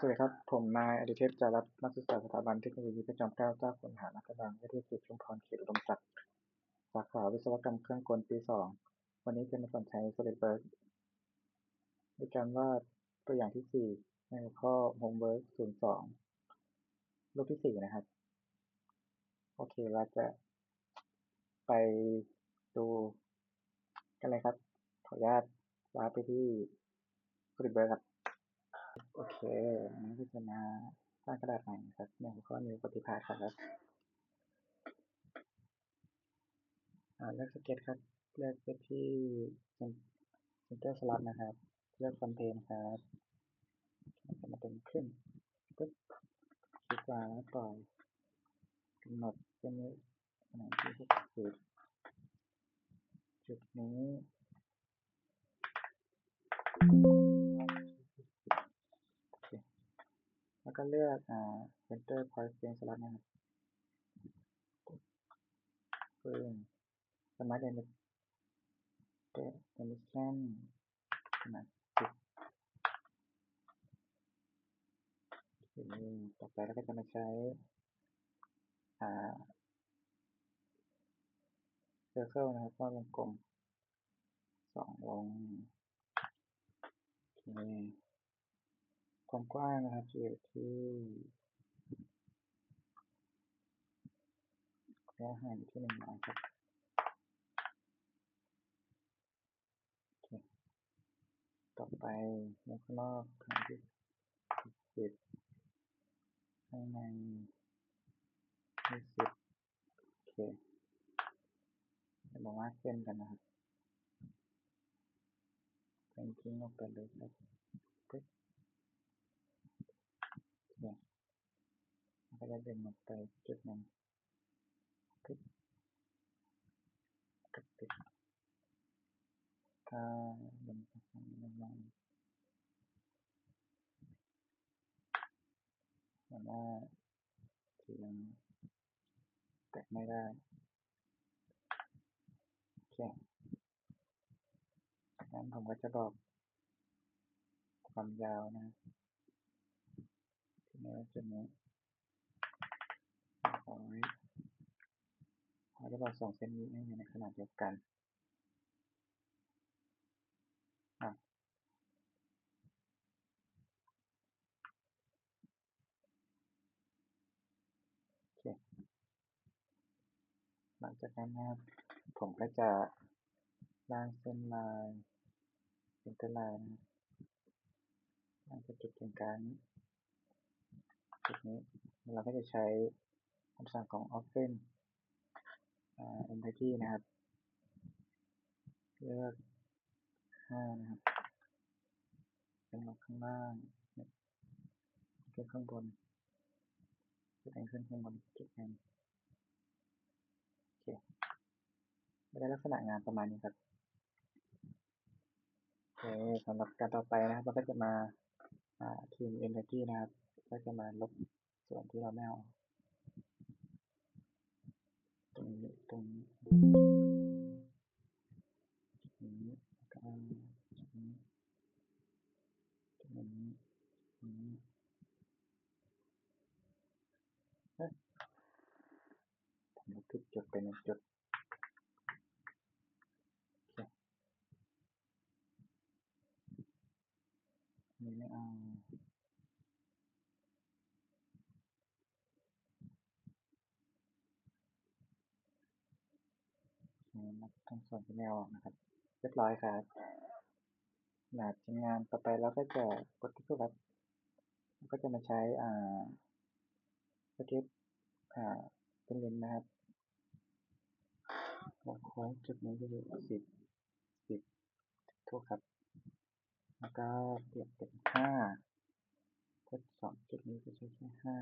วัสดีครับผมนายอดิเทพ จารัตน์ นักศึกษาสถาบันเทคโนโลยีพระจอมเกล้าเจ้าคุณทหารอากาศวิทยาลัยชุมพรเขตอุดมศักดิ์สาขาวิศวกรรมเครื่องกลปี 2 วันนี้จะมาสอนใช้ SolidWorks โดยการวาดตัวอย่างที่ 4 ในหัวข้อ Homework 02 รูปที่ 4 นะครับโอเคเราจะไปดูกันเลยครับขออนุญาตวาดไปที่ SolidWorks ครับโอเคอันนี้ก็จะมาสร้างกระดาษใหม่ครับในหัวข้อ New ปฏิภาณครับเลือกสเก็ตครับเลือกไปที่ Center Slot นะครับเลือก Content ครับจะมาเป็นขึ้นปึ๊บคลิกขวาแล้วปล่อยกำหนดเส้นนี้ขนาดที่60จุดนี้โอเคแล้วก็เลือกCenter Point Frame Slot นะครับปึ๊บSmart Dimension ขนาด10ต่อไปเราก็จะมาใช้Circle นะครับวาดวงกลม2 วงโอเคความกว้างนะครับอยู่ที่ระยะห่างอยู่ที่1 ไมล์ครับต่อไปวงข้างนอกขนาดที่10ข้างใน20โอเคจะมาวาดเส้นกันนะครับเป็นทิ้งออกไปเลยครับปึ๊บเนี่ยมันก็จะเดินออกไปจุดหนึ่งปึ๊บกับปิดถ้าลงไปข้างล่างหัวหน้าเทียงแตะไม่ได้โอเคจากนั้นผมก็จะบอกความยาวนะที่นี้จุดนี้เราจะบอก2 เส้นนี้ให้อยู่ในขนาดเดียวกันโอเคหลังจากนั้นนะครับผมก็จะล่างเส้นลายเป็นเส้นลายนะล่างจากจุดตรงกลางจุดนี้เราก็จะใช้คำสั่งของ Open Entity นะครับเลือก5นะครับเป็นล็อกข้างล่างขึ้นข้างบนจุดเองขึ้นข้างบนจุดเองโอเคได้ลักษณะงานประมาณนี้ครับโอเคสำหรับการต่อไปนะครับเราก็จะมาทีม Entity นะครับก็จะมาลบส่วนที่เราไม่เอาตรงนี้ตรงนี้ก็ตรงนี้ตรงนี้ตรงนี้ผมลบผิดจุดไป1 จุดนี่ไม่เอานับทั้งส่วนที่ไม่เอานะครับเรียบร้อยครับขนาดชิ้นงานต่อไปเราก็จะกดที่ตัววัดก็จะมาใช้สเก็ตเป็นเลนนะครับโค้งจุดนี้ก็คือ10ถูกครับแล้วก็เปลี่ยนเป็น5ก็2 จุดนี้ก็ใช้แค่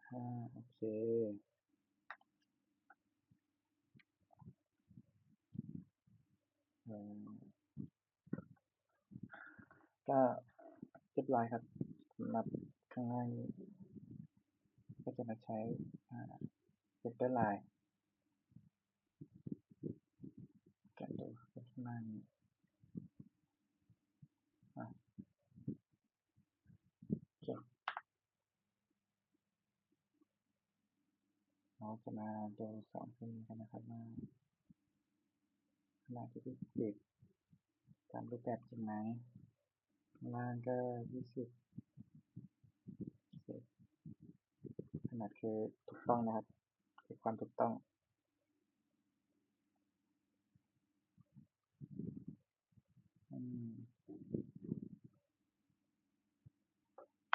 5โอเคก็เรียบร้อยครับสำหรับข้างล่างก็จะมาใช้เซนเตอร์ไลน์แกะดู นั่นโอเคเราจะมาดูสองตัวนี้กันนะครับว่าขนาดที่20ตามรูปแบบจริงไหมข้างล่างก็20ขนาดคือถูกต้องนะครับคือความถูกต้อง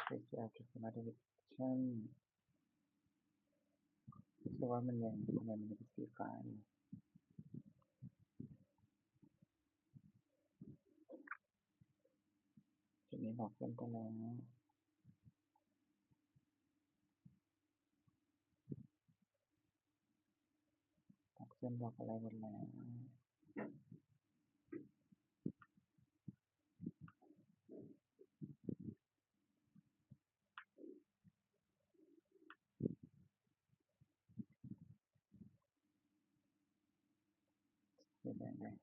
จะเก็บมาดูชั่นคือว่ามันยังทำไมมันเป็นสีฟ้าอยู่จุดนี้บอกเพื่อนไปแล้วบอกเพื่อนบอกอะไรหมดแล้วสีแดงเลย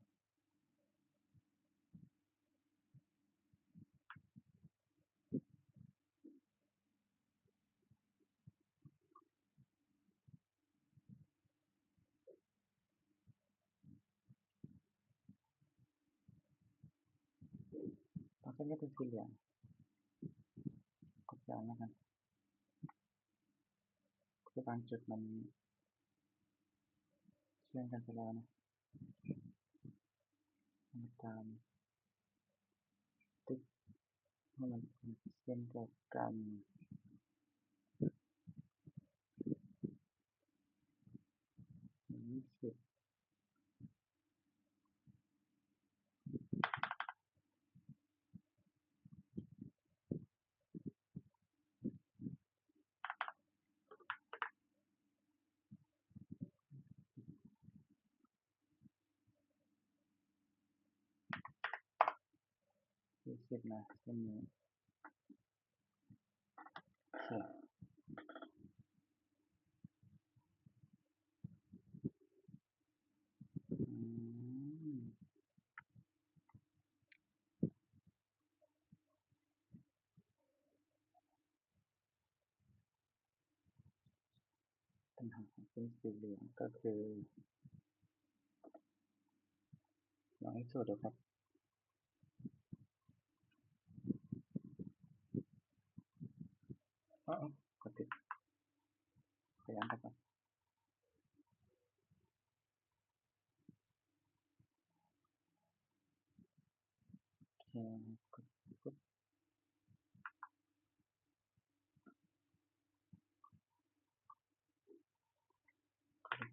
แล้วก็เป็นสีเหลืองกดย้อนแล้วกันคือบางจุดมันเชื่อมกันไปแล้วนะมาตามติ๊กให้มันเป็นเส้นเดียวกัน20 20นะเส้นนี้โอเคปัญหาของเส้นสีเหลืองก็คือลองให้สูตรดูครับอ๋อกดติดพยายามครับโอเคกดปุ๊บ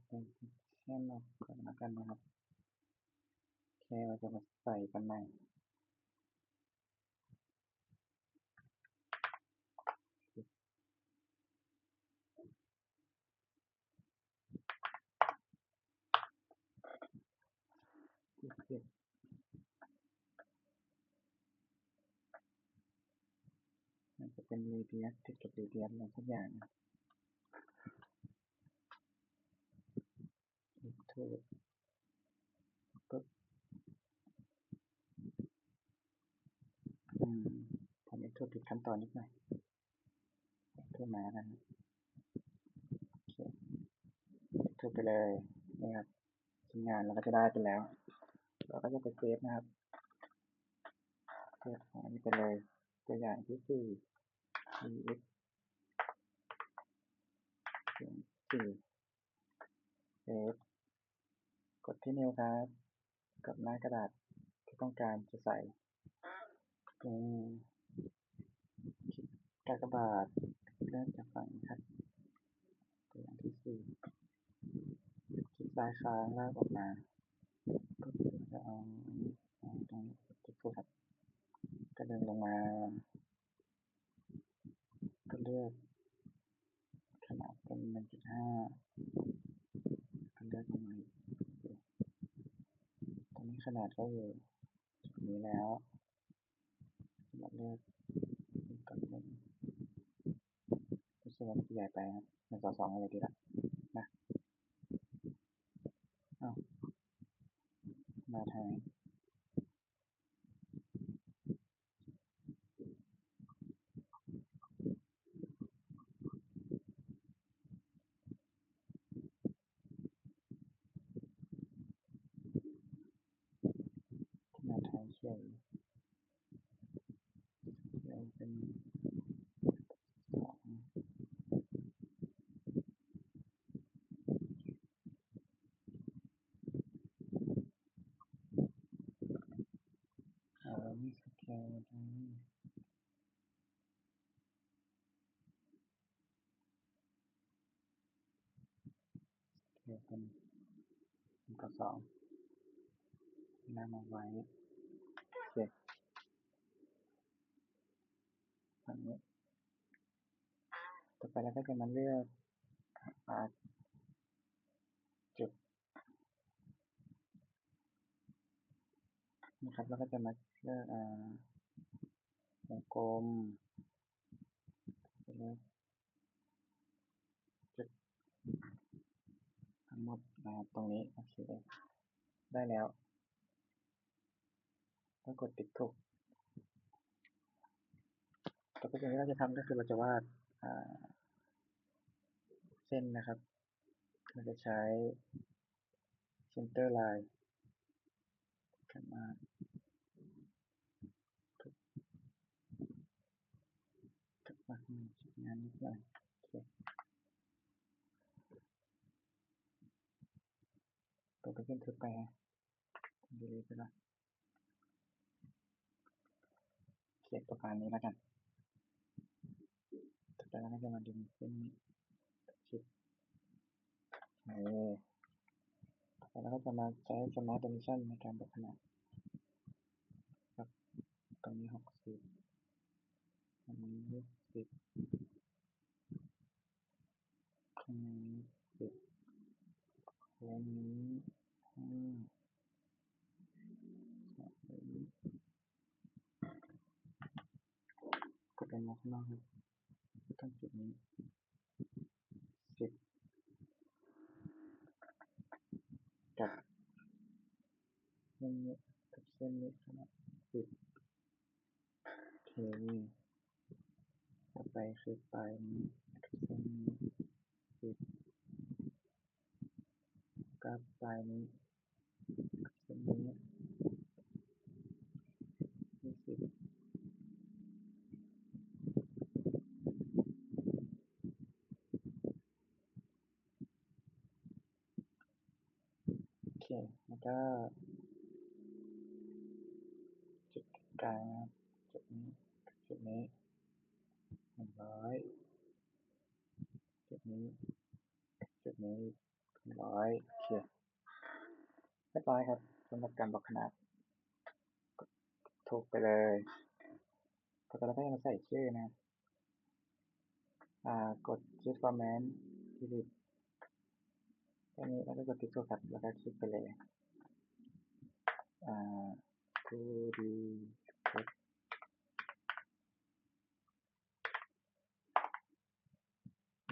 เป็นเส้นออกก่อนแล้วกันนะครับโอเคเราจะมาใส่กันใหม่20มันจะเป็นรีเดียสติดกับรีเดียสอะไรสักอย่างนะถูกปุ๊บผมถูกผิดขั้นตอนนิดหน่อยถูกมาแล้วกันโอเคถูกไปเลยนี่ครับชิ้นงานเราก็จะได้ไปแล้วเราก็จะไปเซฟนะครับเซฟของอันนี้ไปเลยตัวอย่างที่4 dx 4เซฟกดที่นิ้วครับกับหน้ากระดาษที่ต้องการจะใส่กากบาทเริ่มจากฝั่งนี้ครับตัวอย่างที่4คลิกซ้ายค้างลากออกมาก็จะเอาตรงนี้ติ๊กถูกครับก็เดินลงมาก็เลือกขนาดเป็น 1.5 ก็เลือกลงมาตรงนี้ขนาดก็อยู่จุดนี้แล้วมาเลือกก่อน1รู้สึกว่ามันใหญ่ไปครับ1:2อะไรดีล่ะนะอ้าวมาทาง เราเป็นสองไม่สแกนเกี่ยวกันกับสองนำเอาไว้โอเคฝั่งนี้ต่อไปเราก็จะมาเลือกจุดนะครับแล้วก็จะมาเลือกวงกลมเลือกจุดทั้งหมดนะครับตรงนี้โอเคได้แล้วก็กดติ๊กถูกต่อไปสิ่งที่เราจะทำก็คือเราจะวาดเส้นนะครับเราจะใช้ center line กันมากับมาชิ้นงานนิดหน่อยโอเคตัวไปขึ้นทึบไปดีเลยไปละเขียนประมาณนี้แล้วกันต่อไปเราก็จะมาดึงเส้นชิดแล้วก็จะมาใช้ Smart Dimension ในการบอกขนาดครับตรงนี้60ตรงนี้10ตรงนี้10ตรงนี้5กดเป็นมองข้างนอกครับต้องจุดนี้10กับเส้นนี้กับเส้นนี้ขนาด10โอเคต่อไปคือปลายนี้กับเส้นนี้10กับปลายนี้กับเส้นนี้20โอเคแล้วก็จุดกลางนะครับจุดนี้จุดนี้100จุดนี้จุดนี้100โอเคเรียบร้อยครับสำหรับการบอกขนาดถูกไปเลยต่อไปเราก็จะมาใส่ชื่อนะครับกด Choose Format ที่ดิบแค่นี้แล้วก็กดติ๊กถูกครับแล้วก็คลิกไปเลย2D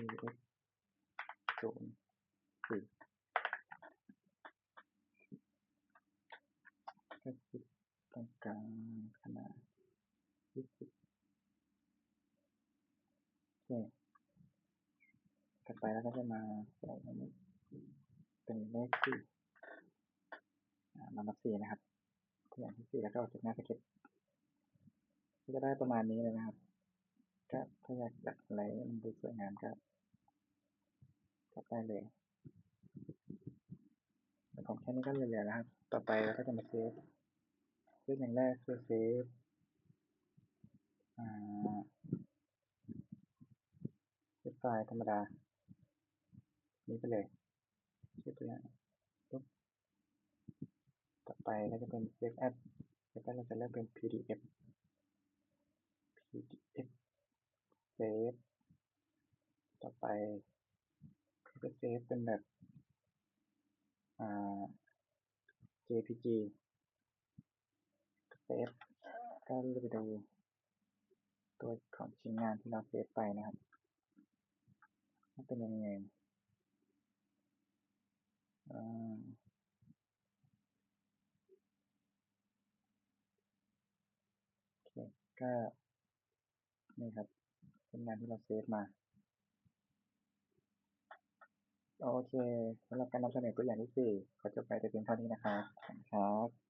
EX 04ก็คลิกตรงกลางขนาด20โอเคต่อไปเราก็จะมาใส่อันนี้เป็นเลข4มานับ4นะครับตัวอย่างที่4แล้วก็ออกจากหน้าสเก็ตก็จะได้ประมาณนี้เลยนะครับก็ถ้าอยากจัดอะไรมันดูสวยงามก็จัดได้เลยแต่ของแค่นี้ก็เหลือๆแล้วครับต่อไปเราก็จะมาเซฟอย่างแรกคือเซฟไฟล์ธรรมดานี้ไปเลยชื่อตัวอย่างปุ๊บต่อไปก็จะเป็น Save As แล้วก็เราจะเลือกเป็น PDF Save ต่อไปก็เซฟเป็นแบบJPG Save ก็เราไปดูตัวของชิ้นงานที่เราเซฟไปนะครับว่าเป็นยังไงโอเคก็นี่ครับเป็นงานที่เราเซฟมาโอเคสำหรับการนำเสนอตัวอย่างที่4ขอจบไปแต่เพียงเท่านี้นะครับขอบคุณครับ